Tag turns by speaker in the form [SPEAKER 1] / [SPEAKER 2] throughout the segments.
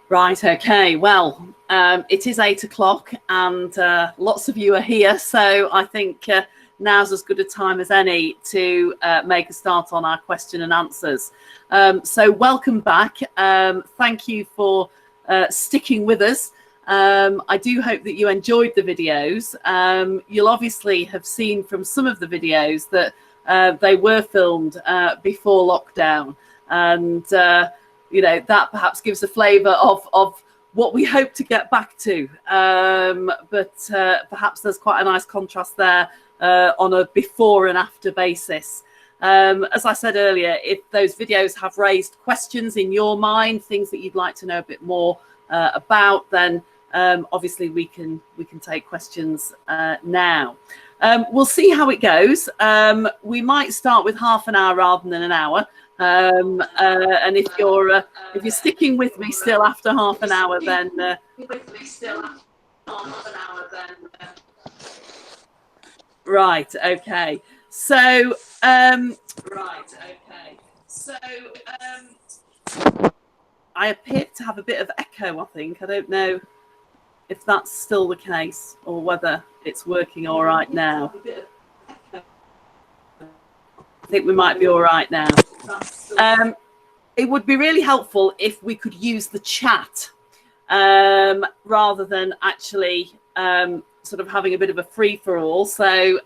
[SPEAKER 1] Right, okay. Well, it is 8 o'clock and lots of you are here. So I think now's as good a time as any to make a start on our question and answers. So welcome back. Thank you for sticking with us. I do hope that you enjoyed the videos. You'll obviously have seen from some of the videos that they were filmed before lockdown, and you know, that perhaps gives a flavour of what we hope to get back to. But perhaps there's quite a nice contrast there on a before and after basis. As I said earlier, if those videos have raised questions in your mind, things that you'd like to know a bit more about, then obviously we can take questions now. We'll see how it goes. We might start with half an hour rather than an hour. And if you're sticking with me still after half an hour, then right, okay. So I appear to have a bit of echo, I think. I don't know if that's still the case or whether it's working all right now. I think we might be all right now. It would be really helpful if we could use the chat rather than actually sort of having a bit of a free-for-all. So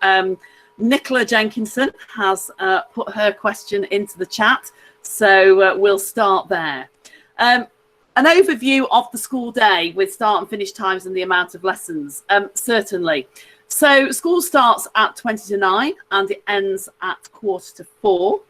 [SPEAKER 1] Nicola Jenkinson has put her question into the chat. So we'll start there. An overview of the school day with start and finish times and the amount of lessons. Certainly. So school starts at 20 to 9 and it ends at 3:45.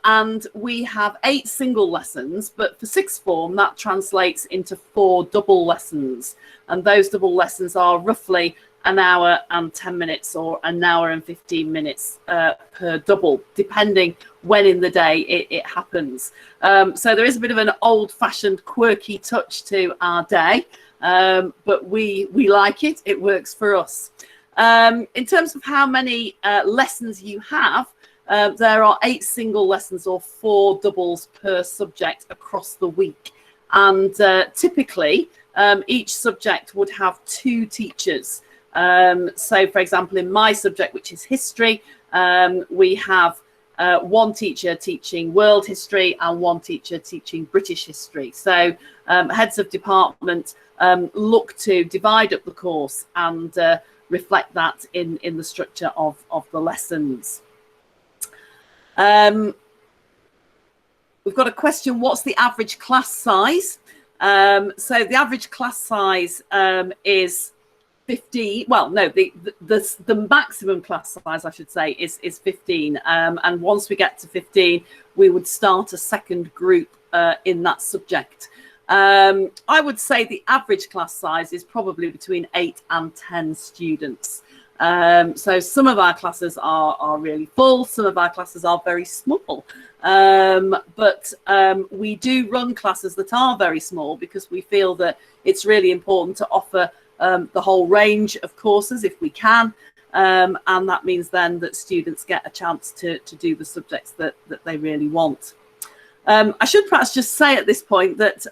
[SPEAKER 1] And we have 8 single lessons, but for sixth form that translates into 4 double lessons, and those double lessons are roughly an hour and 10 minutes or an hour and 15 minutes per double, depending when in the day it happens. So there is a bit of an old-fashioned quirky touch to our day, but we like it. It works for us. In terms of how many lessons you have, there are 8 single lessons or 4 doubles per subject across the week, and typically each subject would have 2 teachers. So for example, in my subject, which is history, we have 1 teacher teaching world history and 1 teacher teaching British history. So heads of department look to divide up the course and reflect that in the structure of the lessons. We've got a question: what's the average class size? So the average class size is 15. Well, no, the maximum class size, I should say, is 15. And once we get to 15, we would start a second group in that subject. I would say the average class size is probably between 8 and 10 students. So some of our classes are really full, some of our classes are very small, but we do run classes that are very small because we feel that it's really important to offer the whole range of courses if we can, and that means then that students get a chance to do the subjects that they really want. I should perhaps just say at this point that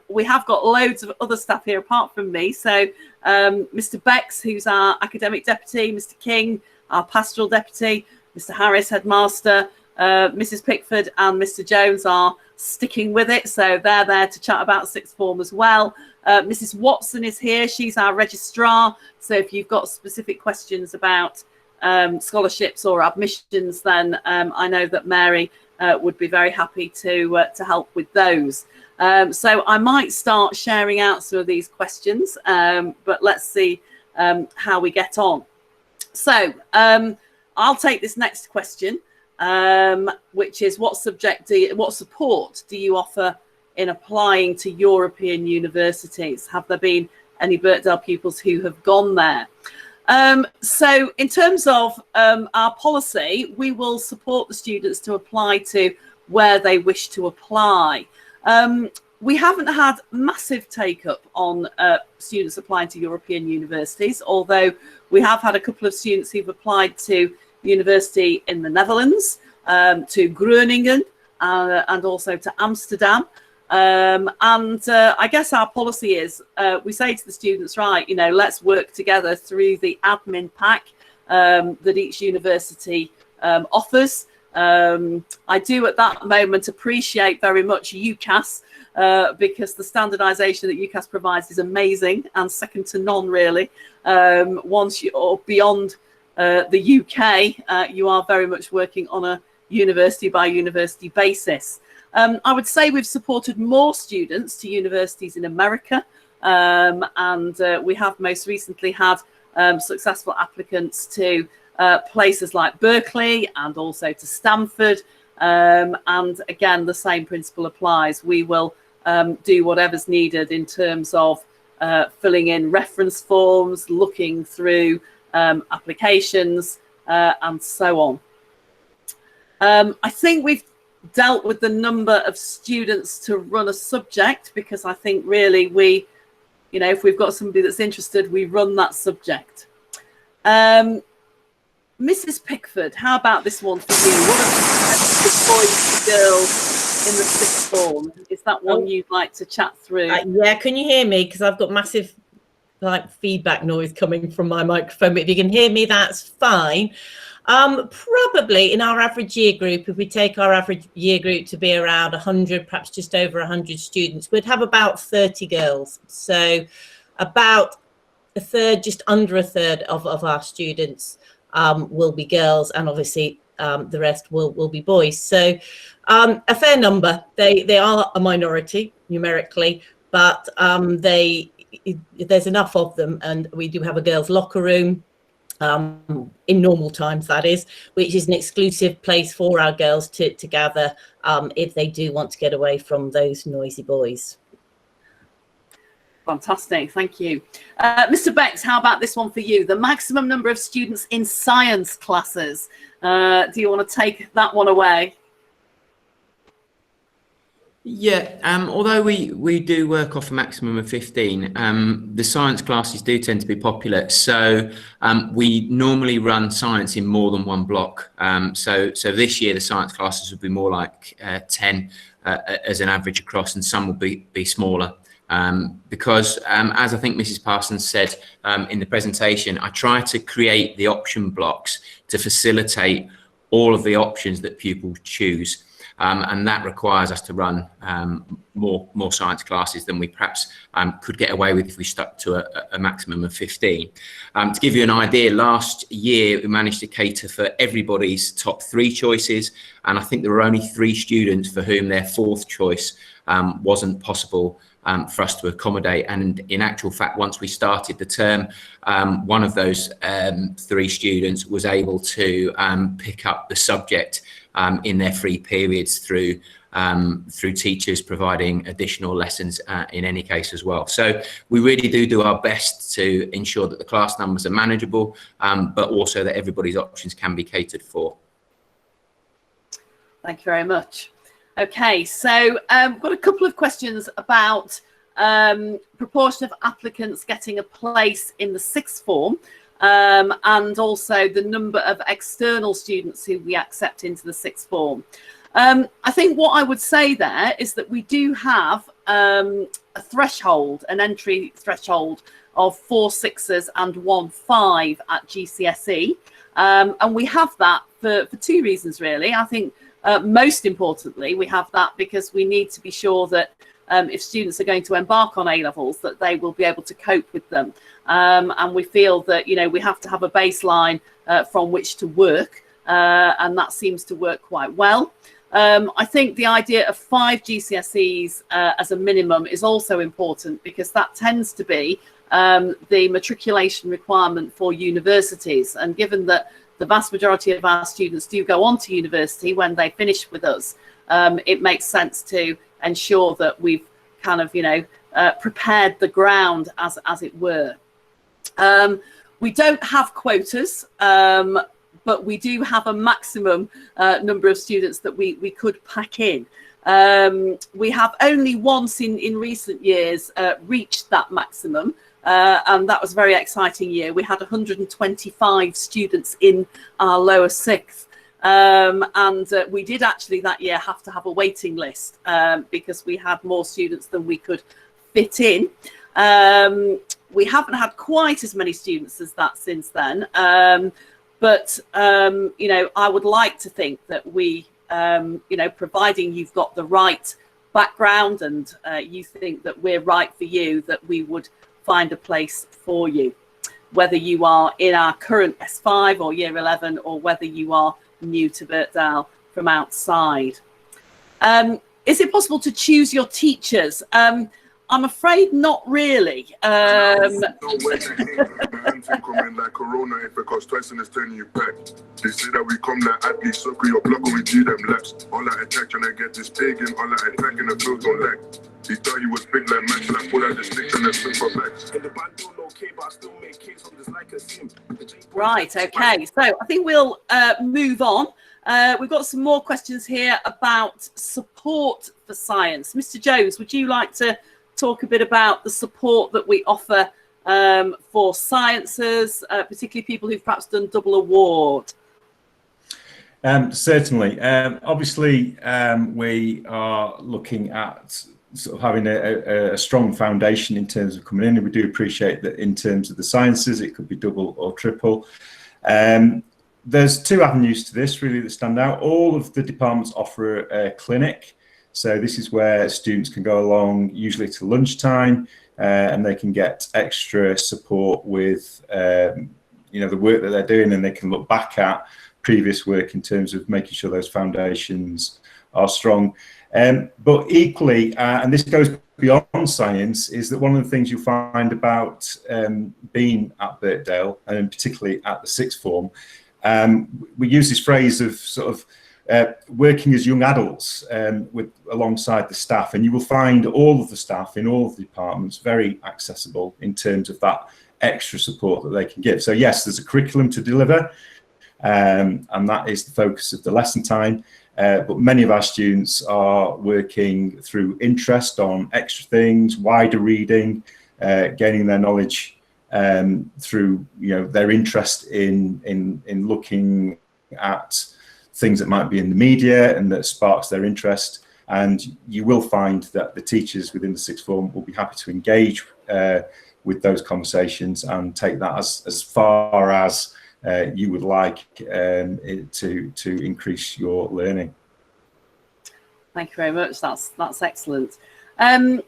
[SPEAKER 1] we have got loads of other staff here apart from me. So Mr. Becks, who's our academic deputy, Mr. King, our pastoral deputy, Mr. Harris, headmaster, Mrs. Pickford and Mr. Jones are sticking with it. So they're there to chat about sixth form as well. Mrs. Watson is here. She's our registrar. So if you've got specific questions about scholarships or admissions, then I know that Mary would be very happy to help with those. So I might start sharing out some of these questions, but let's see how we get on. So I'll take this next question, which is what support do you offer in applying to European universities? Have there been any Birkdale pupils who have gone there? So in terms of our policy, we will support the students to apply to where they wish to apply. We haven't had massive take-up on students applying to European universities, although we have had a couple of students who've applied to university in the Netherlands, to Groningen, and also to Amsterdam. I guess our policy is we say to the students, right, you know, let's work together through the admin pack that each university offers. I do at that moment appreciate very much UCAS because the standardisation that UCAS provides is amazing and second to none, really. Once you're beyond the UK, you are very much working on a university by university basis. I would say we've supported more students to universities in America, and we have most recently had successful applicants to places like Berkeley and also to Stanford. And again, the same principle applies. We will do whatever's needed in terms of filling in reference forms, looking through applications, and so on. I think we've dealt with the number of students to run a subject, because I think really we, you know, if we've got somebody that's interested, we run that subject. Mrs. Pickford, how about this one for you? What are the boys and girls in the sixth form? Is that one you'd like to chat through?
[SPEAKER 2] Yeah, can you hear me? Because I've got massive feedback noise coming from my microphone, but if you can hear me, that's fine. Probably in our average year group, if we take our average year group to be around 100, perhaps just over 100 students, we'd have about 30 girls. So about a third, just under a third of our students will be girls, and obviously the rest will be boys. So a fair number. They are a minority numerically, but there's enough of them, and we do have a girls' locker room. In normal times, that is, which is an exclusive place for our girls to gather if they do want to get away from those noisy boys.
[SPEAKER 1] Fantastic, thank you. Mr. Bex, how about this one for you? The maximum number of students in science classes. Do you want to take that one away?
[SPEAKER 3] Yeah, although we do work off a maximum of 15, the science classes do tend to be popular. So we normally run science in more than one block. So this year the science classes will be more like 10 as an average across, and some will be smaller. Because as I think Mrs. Parsons said in the presentation, I try to create the option blocks to facilitate all of the options that pupils choose. And that requires us to run more science classes than we perhaps could get away with if we stuck to a maximum of 15. To give you an idea, last year we managed to cater for everybody's top 3 choices, and I think there were only 3 students for whom their 4th choice wasn't possible for us to accommodate. And in actual fact, once we started the term, one of those 3 students was able to pick up the subject in their free periods through teachers providing additional lessons in any case as well. So we really do our best to ensure that the class numbers are manageable, but also that everybody's options can be catered for.
[SPEAKER 1] Thank you very much. Okay, so I've got a couple of questions about proportion of applicants getting a place in the sixth form, and also the number of external students who we accept into the sixth form. I think what I would say there is that we do have a threshold, an entry threshold of 4 6s and 1 5 at GCSE, and we have that for 2 reasons really. I think most importantly we have that because we need to be sure that if students are going to embark on A-levels, that they will be able to cope with them, and we feel that, you know, we have to have a baseline from which to work, and that seems to work quite well. I think the idea of 5 GCSEs as a minimum is also important, because that tends to be the matriculation requirement for universities, and given that the vast majority of our students do go on to university when they finish with us, it makes sense to ensure that we've kind of, you know, prepared the ground, as it were. We don't have quotas, but we do have a maximum number of students that we could pack in. We have only once in recent years reached that maximum, and that was a very exciting year. We had 125 students in our lower sixth, and we did actually that year have to have a waiting list because we had more students than we could fit in. We haven't had quite as many students as that since then, but you know, I would like to think that we, you know, providing you've got the right background and you think that we're right for you, that we would find a place for you, whether you are in our current S5 or year 11, or whether you are new to Birkdale from outside. Is it possible to choose your teachers? I'm afraid not really.
[SPEAKER 4] No way to hate man to come in like Corona if it costs twice and it's turning you back. They say that we come like athletes, circle your block and we do them laps. All that attack trying to get this big and all that attack in the field don't lack. He thought he was big like Max and I pulled out the sticks and then swing for backs. And the band don't okay, but I still make kids from just like a sim.
[SPEAKER 1] Right, okay. So I think we'll move on. We've got some more questions here about support for science. Mr. Jones, would you like to talk a bit about the support that we offer for sciences, particularly people who've perhaps done double award?
[SPEAKER 5] Certainly. Obviously, we are looking at sort of having a strong foundation in terms of coming in, and we do appreciate that in terms of the sciences, it could be double or triple. There's two avenues to this really that stand out. All of the departments offer a clinic. So this is where students can go along, usually to lunchtime, and they can get extra support with, you know, the work that they're doing, and they can look back at previous work in terms of making sure those foundations are strong. But equally, and this goes beyond science, is that one of the things you'll find about being at Birkdale, and particularly at the sixth form, we use this phrase of sort of working as young adults alongside the staff, and you will find all of the staff in all of the departments very accessible in terms of that extra support that they can give. So yes, there's a curriculum to deliver, and that is the focus of the lesson time, but many of our students are working through interest on extra things, wider reading, gaining their knowledge through, you know, their interest in looking at things that might be in the media and that sparks their interest. And you will find that the teachers within the sixth form will be happy to engage with those conversations and take that as far as you would like to increase your learning.
[SPEAKER 1] Thank you very much. That's excellent. Why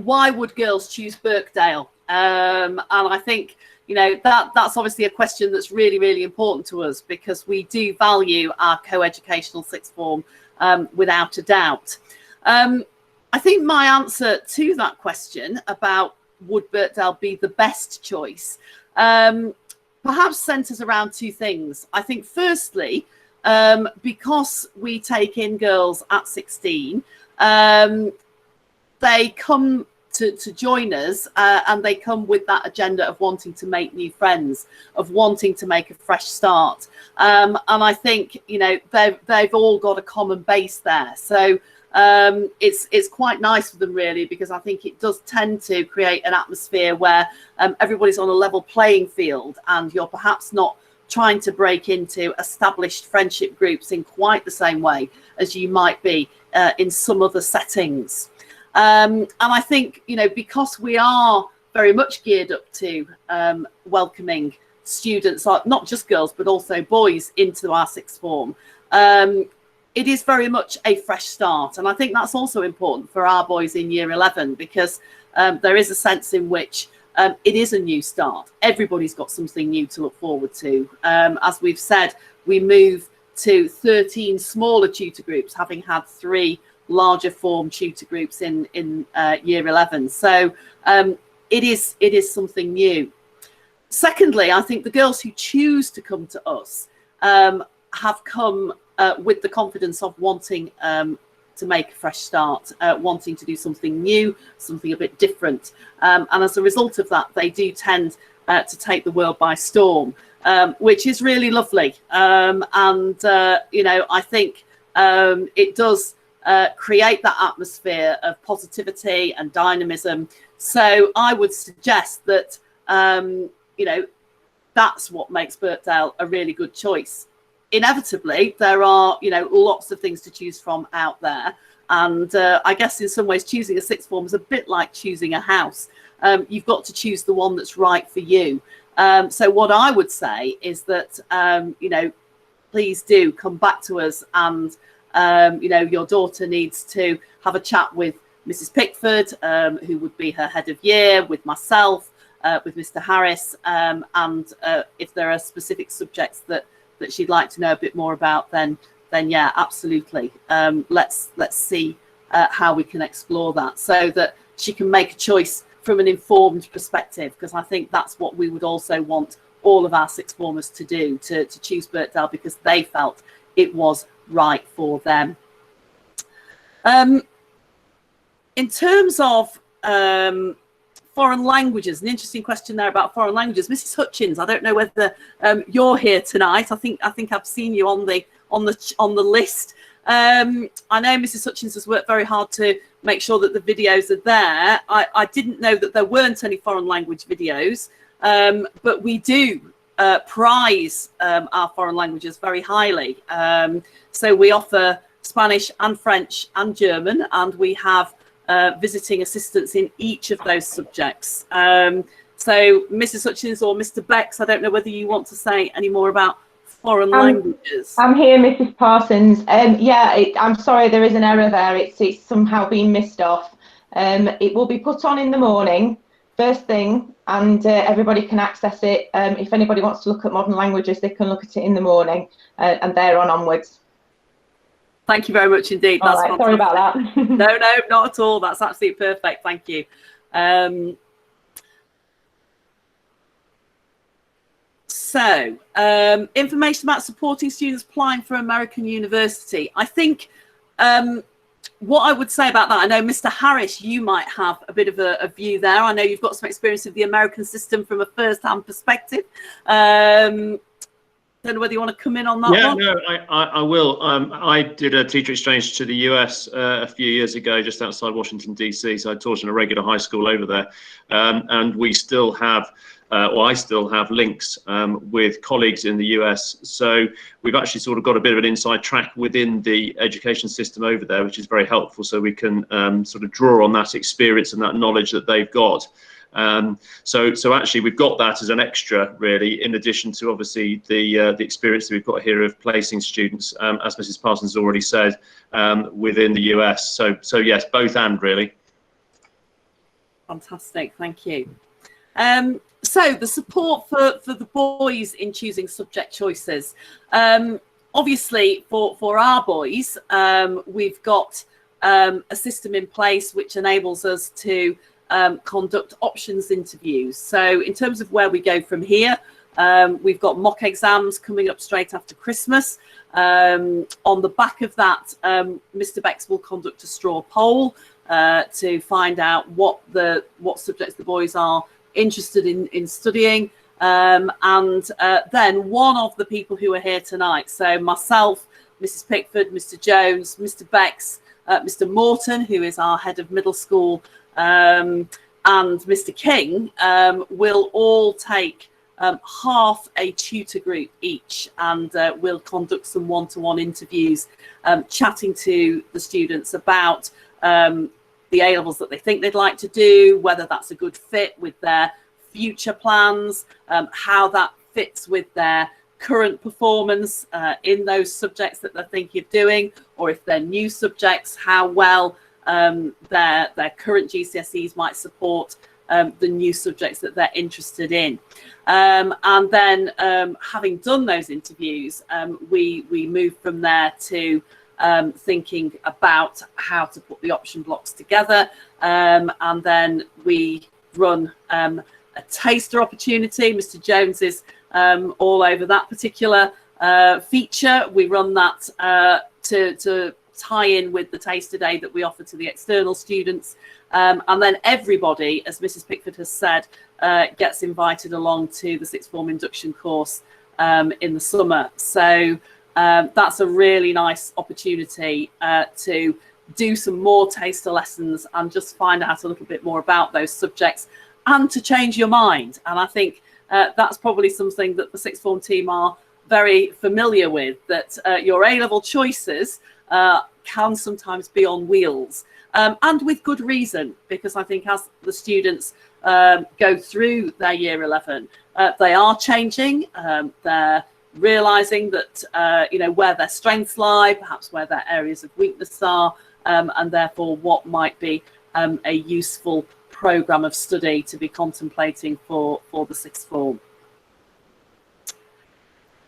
[SPEAKER 1] would girls choose Birkdale? And I think, you know, that's obviously a question that's really, really important to us, because we do value our co-educational sixth form without a doubt. I think my answer to that question about would Birkdale be the best choice perhaps centres around two things. I think firstly, because we take in girls at 16, they come to join us and they come with that agenda of wanting to make new friends, of wanting to make a fresh start, and I think, you know, they've all got a common base there, so it's quite nice for them really, because I think it does tend to create an atmosphere where everybody's on a level playing field, and you're perhaps not trying to break into established friendship groups in quite the same way as you might be in some other settings. And I think, you know, because we are very much geared up to welcoming students, not just girls, but also boys into our sixth form, it is very much a fresh start. And I think that's also important for our boys in year 11, because there is a sense in which it is a new start. Everybody's got something new to look forward to. As we've said, we move to 13 smaller tutor groups, having had 3 larger form tutor groups in year 11. So it is something new. Secondly, I think the girls who choose to come to us have come with the confidence of wanting to make a fresh start, wanting to do something new, something a bit different. And as a result of that, they do tend to take the world by storm, which is really lovely. And, you know, I think it does create that atmosphere of positivity and dynamism. So I would suggest that, you know, that's what makes Birkdale a really good choice. Inevitably, there are, you know, lots of things to choose from out there. And I guess in some ways, choosing a sixth form is a bit like choosing a house. You've got to choose the one that's right for you. So what I would say is that, you know, please do come back to us, and, you know, your daughter needs to have a chat with Mrs Pickford, who would be her head of year, with myself, with Mr Harris, and if there are specific subjects that she'd like to know a bit more about, then yeah, absolutely. Let's see how we can explore that, so that she can make a choice from an informed perspective, because I think that's what we would also want all of our sixth formers to do, to choose Birkdale because they felt it was right for them. In terms of foreign languages, an interesting question there about foreign languages. Mrs Hutchins, I don't know whether you're here tonight. I think I've seen you on the list. I know Mrs Hutchins has worked very hard to make sure that the videos are there. I didn't know that there weren't any foreign language videos, but we do prize our foreign languages very highly. So we offer Spanish and French and German, and we have visiting assistants in each of those subjects. So Mrs Hutchins or Mr Becks, I don't know whether you want to say any more about foreign languages.
[SPEAKER 6] I'm here, Mrs Parsons. Yeah, I'm sorry, there is an error there. It's somehow been missed off. It will be put on in the morning, first thing, and everybody can access it. If anybody wants to look at modern languages, they can look at it in the morning, and thereon onwards.
[SPEAKER 1] Thank you very much indeed.
[SPEAKER 6] That's right, sorry about that.
[SPEAKER 1] No, not at all. That's absolutely perfect. Thank you. So, information about supporting students applying for American university. I think what I would say about that, I know Mr Harris, you might have a bit of a view there. I know you've got some experience of the American system from a first-hand perspective. Don't know whether you want to come in on that one.
[SPEAKER 7] Yeah, no, I will. I did a teacher exchange to the US a few years ago, just outside Washington, DC. So I taught in a regular high school over there. And we still have, or I still have links with colleagues in the US. So we've actually sort of got a bit of an inside track within the education system over there, which is very helpful. So we can sort of draw on that experience and that knowledge that they've got. So actually we've got that as an extra, really, in addition to obviously the experience that we've got here of placing students, as Mrs Parsons has already said, within the US. So yes, both and, really.
[SPEAKER 1] Fantastic, thank you. So the support for the boys in choosing subject choices. Obviously for our boys, we've got a system in place which enables us to conduct options interviews. So in terms of where we go from here, we've got mock exams coming up straight after Christmas. On the back of that, Mr Becks will conduct a straw poll to find out what subjects the boys are interested in studying. And then one of the people who are here tonight, so myself, Mrs Pickford, Mr Jones, Mr Becks, Mr Morton, who is our head of middle school, and Mr King, will all take half a tutor group each, and we'll conduct some one-to-one interviews, chatting to the students about the A-levels that they think they'd like to do, whether that's a good fit with their future plans, how that fits with their current performance in those subjects that they're thinking of doing, or if they're new subjects, how well their current GCSEs might support the new subjects that they're interested in. And then having done those interviews, we move from there to thinking about how to put the option blocks together, and then we run a taster opportunity. Mr Jones is all over that particular feature. We run that to tie in with the taster day that we offer to the external students, and then everybody, as Mrs Pickford has said, gets invited along to the sixth form induction course in the summer. So that's a really nice opportunity to do some more taster lessons and just find out a little bit more about those subjects and to change your mind. And I think that's probably something that the sixth form team are very familiar with, that your A-level choices can sometimes be on wheels, and with good reason, because I think as the students go through their year 11, they are changing, they're realizing that where their strengths lie, perhaps where their areas of weakness are, and therefore what might be a useful program of study to be contemplating for the sixth form.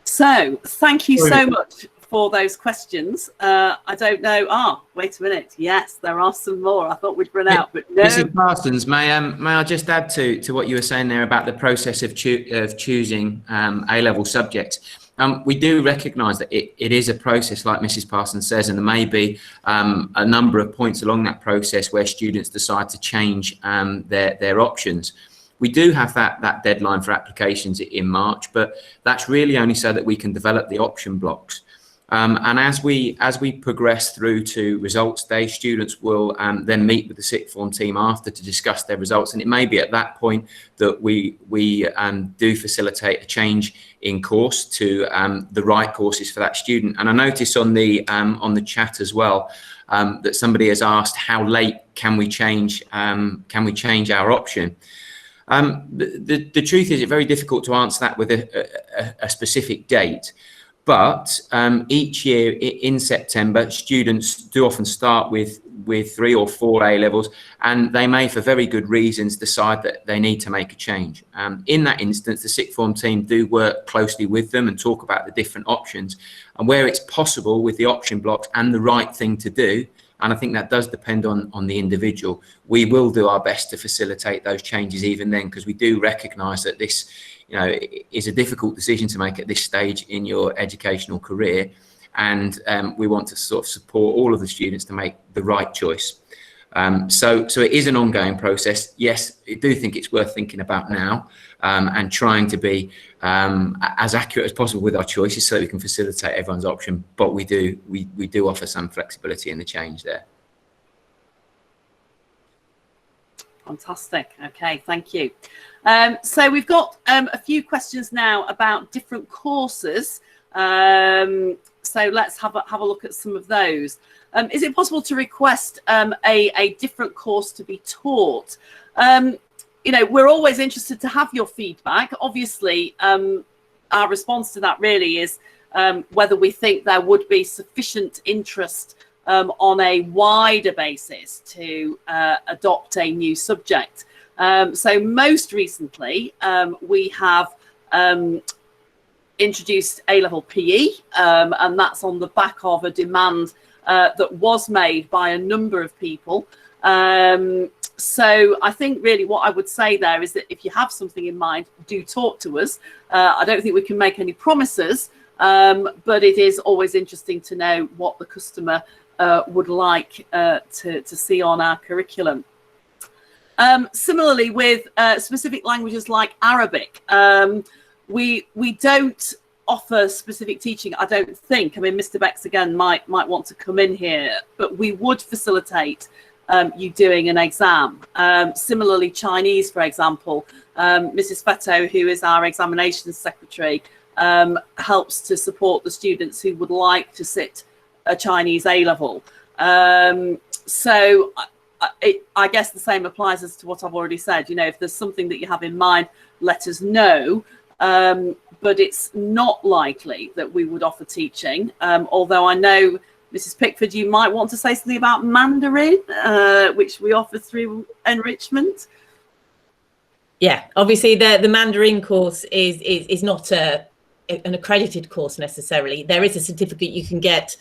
[SPEAKER 1] So thank you so much for those questions. I don't know. Wait a minute. Yes, there are some more. I thought we'd run out, but no.
[SPEAKER 3] Mrs Parsons, may I just add to what you were saying there about the process of choosing A-level subjects? We do recognise that it is a process, like Mrs Parsons says, and there may be a number of points along that process where students decide to change their options. We do have that deadline for applications in March, but that's really only so that we can develop the option blocks. And as we progress through to results day, students will then meet with the sixth form team after to discuss their results, and it may be at that point that we do facilitate a change in course to the right courses for that student. And I notice on the chat as well that somebody has asked, how late can we change our option? The truth is, it's very difficult to answer that with a specific date. But each year in September, students do often start with 3 or 4 A-levels, and they may, for very good reasons, decide that they need to make a change. In that instance, the sixth form team do work closely with them and talk about the different options, and where it's possible with the option blocks and the right thing to do, and I think that does depend on the individual, we will do our best to facilitate those changes even then, because we do recognise that this is a difficult decision to make at this stage in your educational career, and we want to sort of support all of the students to make the right choice. So it is an ongoing process. Yes, I do think it's worth thinking about now, and trying to be as accurate as possible with our choices so that we can facilitate everyone's option. But we do offer some flexibility in the change there.
[SPEAKER 1] Fantastic. Okay, thank you. So we've got a few questions now about different courses. So let's have a look at some of those. Is it possible to request a different course to be taught? We're always interested to have your feedback. Obviously, our response to that really is whether we think there would be sufficient interest on a wider basis to adopt a new subject. So most recently, we have introduced A-level PE, and that's on the back of a demand that was made by a number of people. So I think really what I would say there is that if you have something in mind, do talk to us. I don't think we can make any promises, but it is always interesting to know what the customer would like to see on our curriculum. Similarly, with specific languages like Arabic, we don't offer specific teaching, I don't think. I mean, Mr. Becks again might want to come in here, but we would facilitate you doing an exam. Similarly, Chinese, for example, Mrs. Fetto, who is our examinations secretary, helps to support the students who would like to sit a Chinese A-level. So I guess the same applies as to what I've already said. If there's something that you have in mind, let us know. But it's not likely that we would offer teaching. Although I know, Mrs. Pickford, you might want to say something about Mandarin, which we offer through enrichment.
[SPEAKER 2] Yeah, obviously the Mandarin course is not an accredited course necessarily. There is a certificate you can get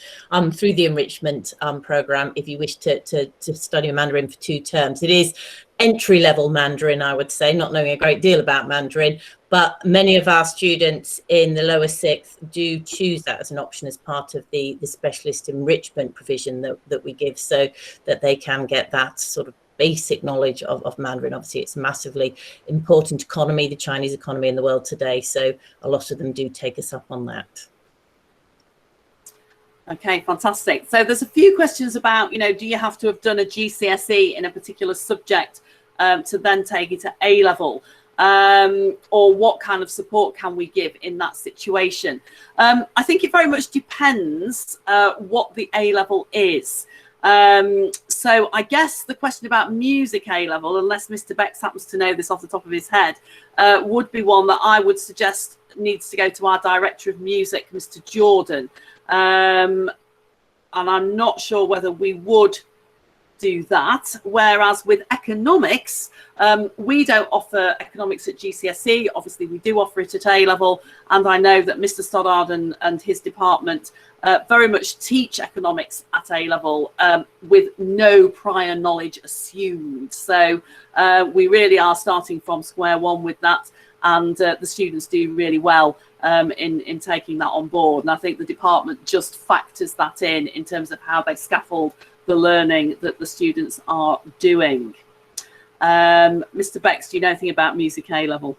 [SPEAKER 2] through the enrichment program if you wish to study Mandarin for 2 terms. It is entry-level Mandarin, I would say, not knowing a great deal about Mandarin, but many of our students in the lower 6th do choose that as an option as part of the specialist enrichment provision that we give, so that they can get that sort of basic knowledge of Mandarin. Obviously, it's a massively important economy, the Chinese economy in the world today, so a lot of them do take us up on that.
[SPEAKER 1] Okay, fantastic. So there's a few questions about, do you have to have done a GCSE in a particular subject to then take it to A-level? or what kind of support can we give in that situation? I think it very much depends what the A-level is. So I guess the question about music A-level, unless Mr. Bex happens to know this off the top of his head, would be one that I would suggest needs to go to our Director of Music, Mr. Jordan. And I'm not sure whether we would do that. Whereas with economics, we don't offer economics at GCSE. Obviously, we do offer it at A-level. And I know that Mr. Stoddard and his department very much teach economics at A-level with no prior knowledge assumed. So we really are starting from square one with that. And the students do really well in taking that on board. And I think the department just factors that in terms of how they scaffold the learning that the students are doing. Mr. Bex, do you know anything about music A-level?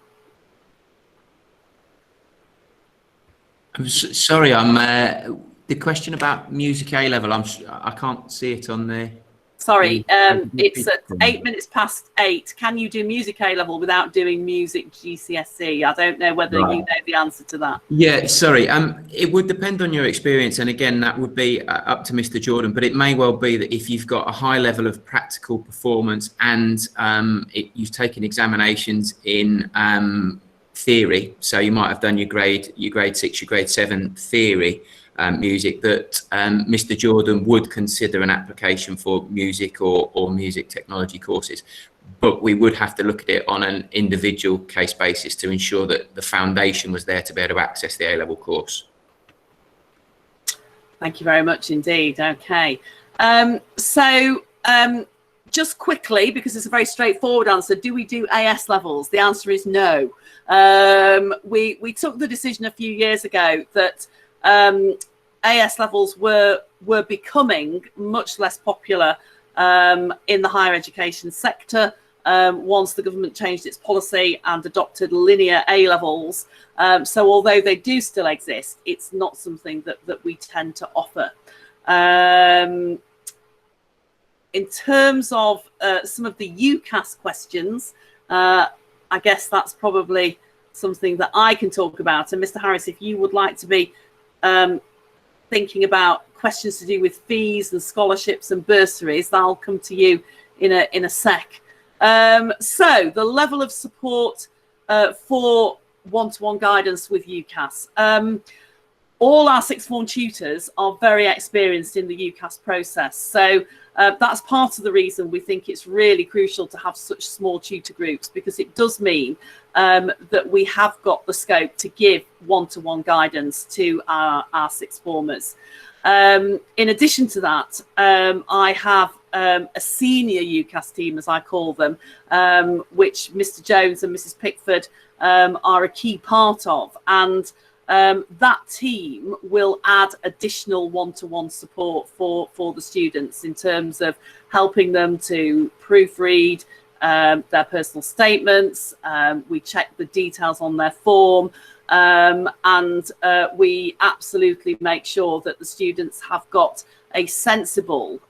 [SPEAKER 3] I'm sorry, the question about music A-level, I can't see it on there.
[SPEAKER 1] Sorry, it's at 8:08. Can you do music A-level without doing music GCSE? I don't know whether you know the answer to that.
[SPEAKER 3] Yeah, sorry. It would depend on your experience, and again, that would be up to Mr. Jordan. But it may well be that if you've got a high level of practical performance and you've taken examinations in theory, so you might have done your grade 6, your grade 7 theory. Music, that Mr. Jordan would consider an application for music or music technology courses, but we would have to look at it on an individual case basis to ensure that the foundation was there to be able to access the A-level course.
[SPEAKER 1] Thank you very much indeed. Okay, just quickly, because it's a very straightforward answer, do we do AS levels? The answer is no. We took the decision a few years ago that AS levels were becoming much less popular in the higher education sector once the government changed its policy and adopted linear A levels. So although they do still exist, it's not something that we tend to offer. In terms of some of the UCAS questions, I guess that's probably something that I can talk about. And Mr. Harris, if you would like to be thinking about questions to do with fees and scholarships and bursaries, I'll come to you in a sec. So the level of support for one-to-one guidance with UCAS. All our sixth form tutors are very experienced in the UCAS process. So that's part of the reason we think it's really crucial to have such small tutor groups, because it does mean that we have got the scope to give one-to-one guidance to our sixth formers. In addition to that, I have a senior UCAS team, as I call them, which Mr. Jones and Mrs. Pickford are a key part of. And that team will add additional one-to-one support for the students in terms of helping them to proofread their personal statements. We check the details on their form, and we absolutely make sure that the students have got a sensible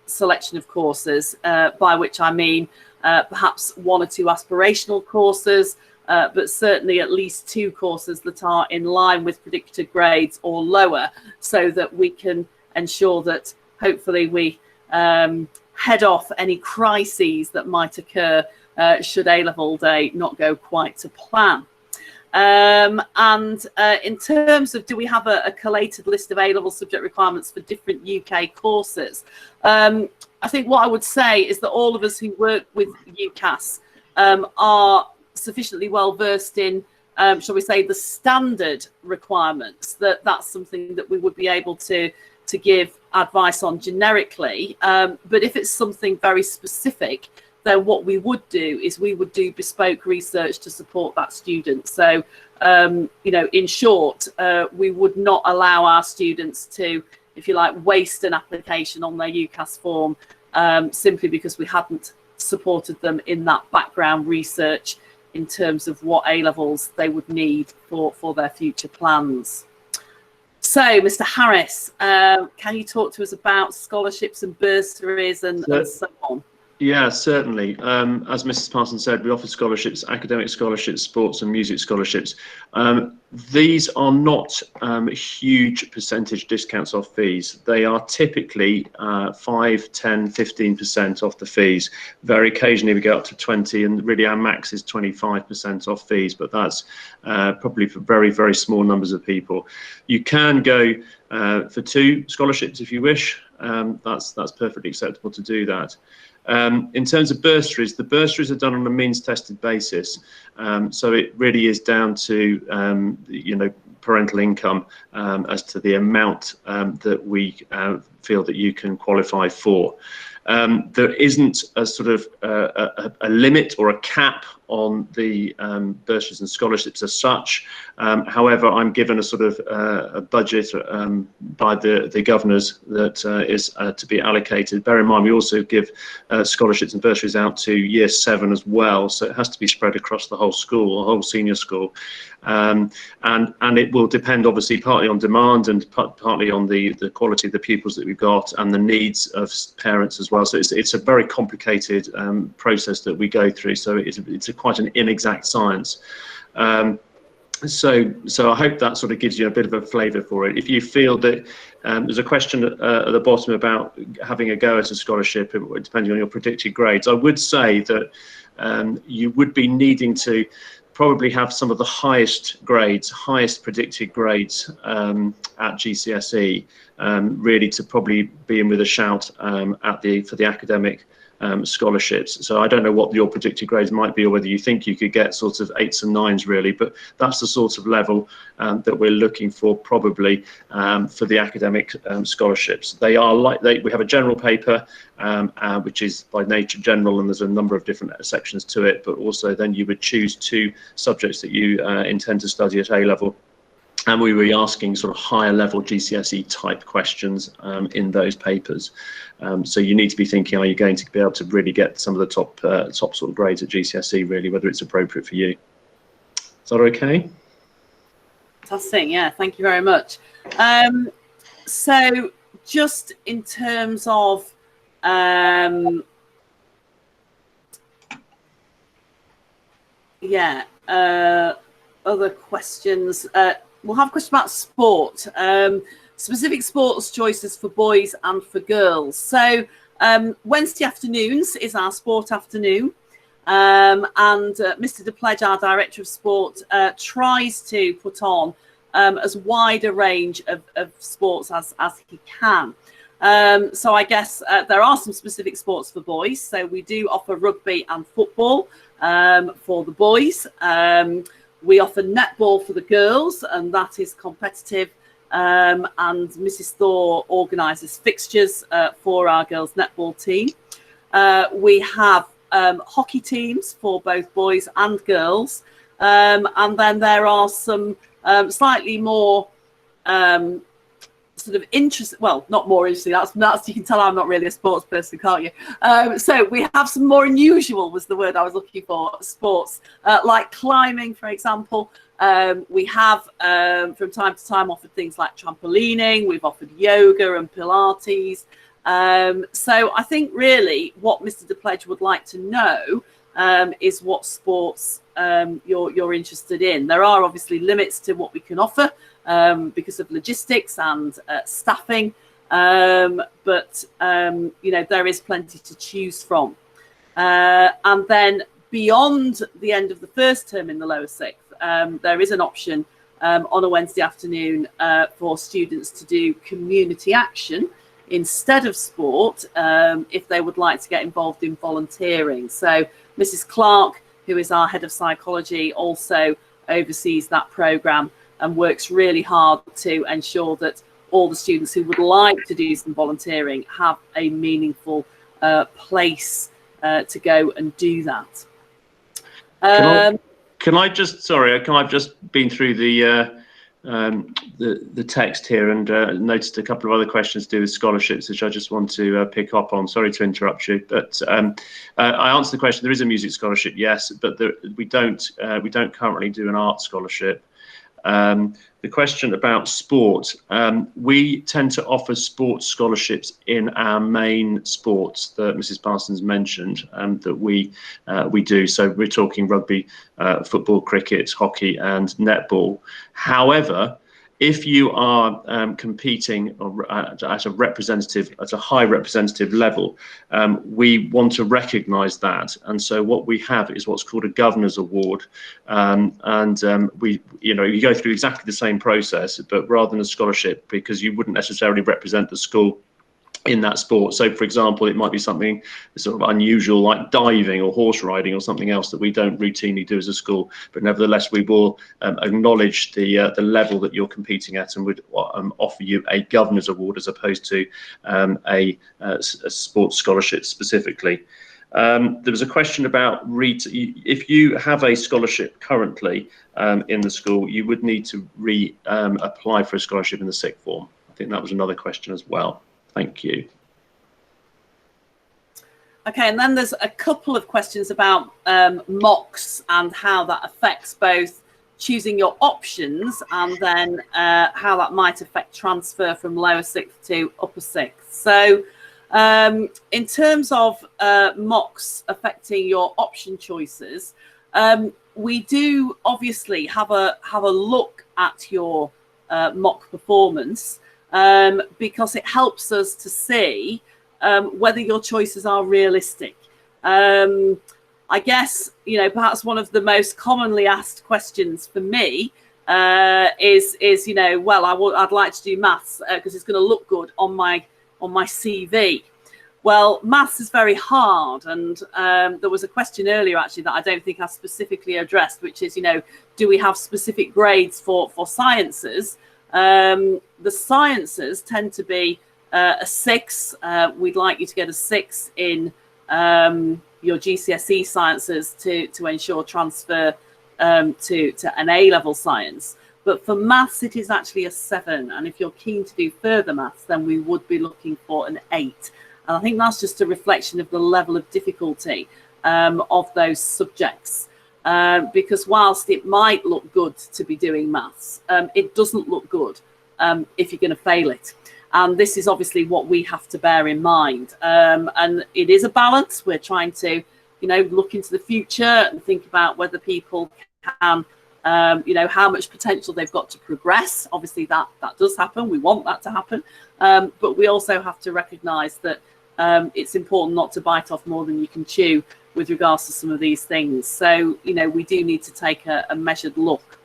[SPEAKER 1] selection of courses, by which I mean perhaps 1 or 2 aspirational courses, but certainly at least 2 courses that are in line with predicted grades or lower, so that we can ensure that hopefully we head off any crises that might occur should A-level day not go quite to plan. In terms of, do we have a collated list of A-level subject requirements for different UK courses? I think what I would say is that all of us who work with UCAS are sufficiently well versed in, shall we say, the standard requirements, that's something that we would be able to give advice on generically. But if it's something very specific, then what we would do is we would do bespoke research to support that student. So, you know, in short, we would not allow our students to, if you like, waste an application on their UCAS form simply because we hadn't supported them in that background research in terms of what A-levels they would need for their future plans. So, Mr. Harris, can you talk to us about scholarships and bursaries and so on?
[SPEAKER 7] Yeah, certainly. As Mrs Parsons said, we offer scholarships, academic scholarships, sports and music scholarships. These are not huge percentage discounts off fees. They are typically 5, 10, 15% off the fees. Very occasionally we go up to 20, and really our max is 25% off fees, but that's probably for very, very small numbers of people. You can go for 2 scholarships if you wish. That's perfectly acceptable to do that. In terms of bursaries, the bursaries are done on a means tested basis. So it really is down to, parental income as to the amount that we feel that you can qualify for. There isn't a sort of a limit or a cap on the bursaries and scholarships as such. However, I'm given a sort of a budget by the governors that is to be allocated. Bear in mind, we also give scholarships and bursaries out to year 7 as well, so it has to be spread across the whole school, the whole senior school. And it will depend obviously partly on demand and partly on the quality of the pupils that we've got and the needs of parents as well. So it's a very complicated process that we go through. So it's quite an inexact science. So I hope that sort of gives you a bit of a flavour for it. If you feel that there's a question at the bottom about having a go at a scholarship, depending on your predicted grades, I would say that you would be needing to probably have some of the highest predicted grades at GCSE, really to probably be in with a shout for the academic scholarships. So I don't know what your predicted grades might be, or whether you think you could get sort of 8s and 9s really, but that's the sort of level that we're looking for probably for the academic scholarships. They are we have a general paper which is by nature general, and there's a number of different sections to it, but also then you would choose 2 subjects that you intend to study at A level. And we were asking sort of higher level GCSE type questions in those papers. So you need to be thinking, are you going to be able to really get some of the top sort of grades at GCSE, really, whether it's appropriate for you. Is that okay?
[SPEAKER 1] Fantastic, yeah, thank you very much. So just in terms of other questions. We'll have a question about sport, specific sports choices for boys and for girls. So Wednesday afternoons is our sport afternoon, and Mr. DePledge, our Director of Sport, tries to put on as wide a range of sports as he can. So I guess there are some specific sports for boys. So we do offer rugby and football for the boys. We offer netball for the girls, and that is competitive. And Mrs. Thor organises fixtures for our girls' netball team. We have hockey teams for both boys and girls. And then there are some slightly more sort of interesting, well, not more interesting, that's you can tell I'm not really a sports person, can't you? So we have some more unusual, was the word I was looking for, sports, like climbing, for example. We have from time to time offered things like trampolining, we've offered yoga and Pilates. So I think really what Mr. DePledge would like to know is what sports you're interested in. There are obviously limits to what we can offer because of logistics and staffing, but there is plenty to choose from. And then beyond the end of the first term in the lower sixth, there is an option on a Wednesday afternoon for students to do community action instead of sport if they would like to get involved in volunteering. So Mrs. Clark, who is our head of psychology, also oversees that programme and works really hard to ensure that all the students who would like to do some volunteering have a meaningful place to go and do that.
[SPEAKER 7] Can I just been through the text here and noticed a couple of other questions to do with scholarships, which I just want to pick up on. Sorry to interrupt you, but I answered the question. There is a music scholarship, yes, but we don't currently do an art scholarship. The question about sport, we tend to offer sports scholarships in our main sports that Mrs Parsons mentioned, that we do. So we're talking rugby, football, cricket, hockey and netball. However, if you are competing at a high representative level, we want to recognise that, and so what we have is what's called a governor's award, we, you go through exactly the same process, but rather than a scholarship, because you wouldn't necessarily represent the school in that sport. So for example, it might be something sort of unusual like diving or horse riding or something else that we don't routinely do as a school, but nevertheless we will acknowledge the level that you're competing at and would offer you a governor's award as opposed to a sports scholarship specifically. There was a question about if you have a scholarship currently in the school, you would need to apply for a scholarship in the sixth form. I think that was another question as well. Thank you.
[SPEAKER 1] Okay, and then there's a couple of questions about mocks and how that affects both choosing your options and then how that might affect transfer from lower sixth to upper sixth. So in terms of mocks affecting your option choices, we do obviously have a look at your mock performance, because it helps us to see whether your choices are realistic. I guess, perhaps one of the most commonly asked questions for me is well, I'd like to do maths because it's going to look good on my CV. Well, maths is very hard, and there was a question earlier actually that I don't think I specifically addressed, which is, do we have specific grades for sciences? The sciences tend to be a 6. We'd like you to get a 6 in your GCSE sciences to ensure transfer to an A-level science. But for maths, it is actually a 7. And if you're keen to do further maths, then we would be looking for an 8. And I think that's just a reflection of the level of difficulty of those subjects. Because whilst it might look good to be doing maths, it doesn't look good if you're going to fail it. And this is obviously what we have to bear in mind. And it is a balance. We're trying to, look into the future and think about whether people can, how much potential they've got to progress. Obviously, that does happen. We want that to happen. But we also have to recognise that it's important not to bite off more than you can chew with regards to some of these things. So, we do need to take a measured look.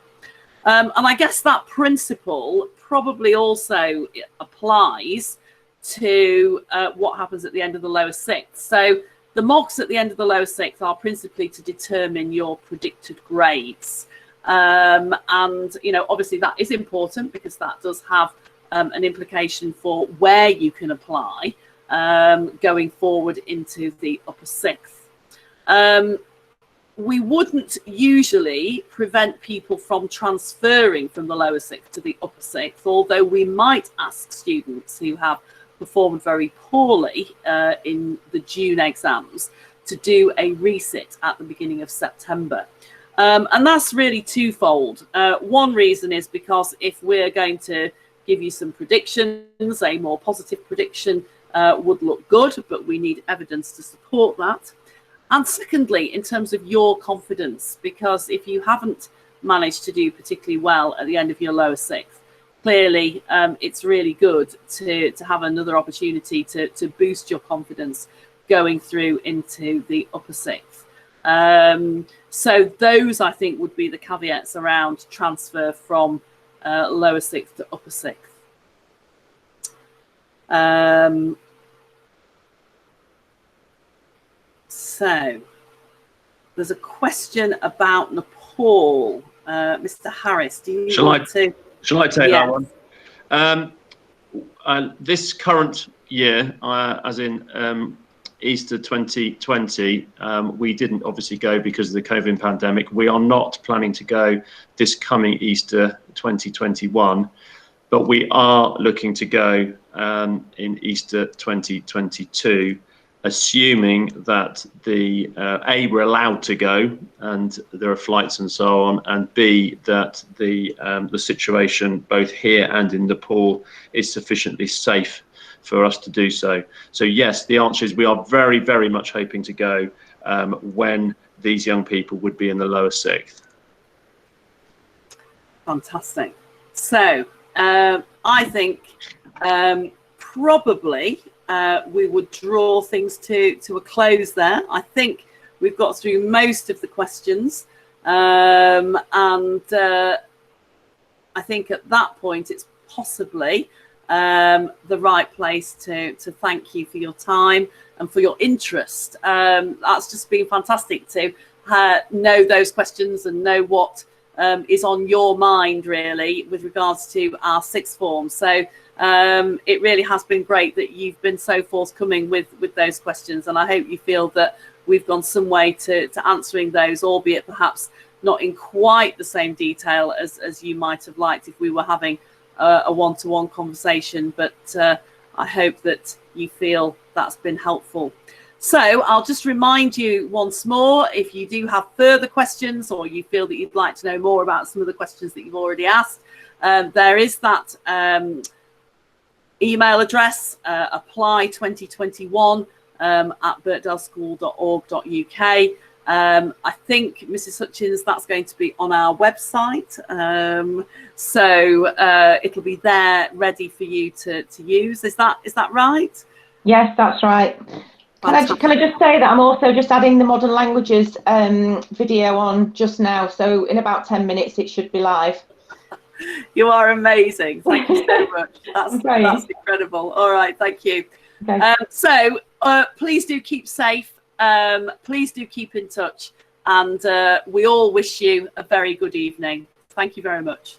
[SPEAKER 1] And I guess that principle probably also applies to what happens at the end of the lower sixth. So the mocks at the end of the lower sixth are principally to determine your predicted grades. And, obviously that is important because that does have an implication for where you can apply going forward into the upper sixth. We wouldn't usually prevent people from transferring from the lower sixth to the upper sixth, although we might ask students who have performed very poorly in the June exams to do a resit at the beginning of September. And that's really twofold. One reason is because if we're going to give you some predictions, a more positive prediction would look good, but we need evidence to support that. And secondly, in terms of your confidence, because if you haven't managed to do particularly well at the end of your lower sixth, clearly it's really good to have another opportunity to boost your confidence going through into the upper sixth. So those, I think, would be the caveats around transfer from lower sixth to upper sixth. So there's a question about Nepal. Mr. Harris, do you want to?
[SPEAKER 7] Shall I take that one? This current year, as in Easter 2020, we didn't obviously go because of the COVID pandemic. We are not planning to go this coming Easter 2021, but we are looking to go in Easter 2022. assuming that the A, we're allowed to go and there are flights and so on, and B, that the situation both here and in Nepal is sufficiently safe for us to do so. So yes, the answer is we are very, very much hoping to go when these young people would be in the lower sixth.
[SPEAKER 1] Fantastic. So I think probably we would draw things to a close there. I think we've got through most of the questions, and I think at that point it's possibly the right place to thank you for your time and for your interest. That's just been fantastic to know those questions and know what is on your mind really with regards to our sixth form. So it really has been great that you've been so forthcoming with those questions, and I hope you feel that we've gone some way to answering those, albeit perhaps not in quite the same detail as you might have liked if we were having a one-to-one conversation, but I hope that you feel that's been helpful. So I'll just remind you once more, if you do have further questions or you feel that you'd like to know more about some of the questions that you've already asked, there is that email address, apply2021 at birkdaleschool.org.uk. I think, Mrs Hutchins, that's going to be on our website. So it'll be there ready for you to use. Is that right?
[SPEAKER 6] Yes, that's right. Can I just say that I'm also just adding the modern languages video on just now. So in about 10 minutes, it should be live.
[SPEAKER 1] You are amazing. Thank you so much. That's incredible. All right. Thank you.
[SPEAKER 6] Okay.
[SPEAKER 1] So please do keep safe. Please do keep in touch. And we all wish you a very good evening. Thank you very much.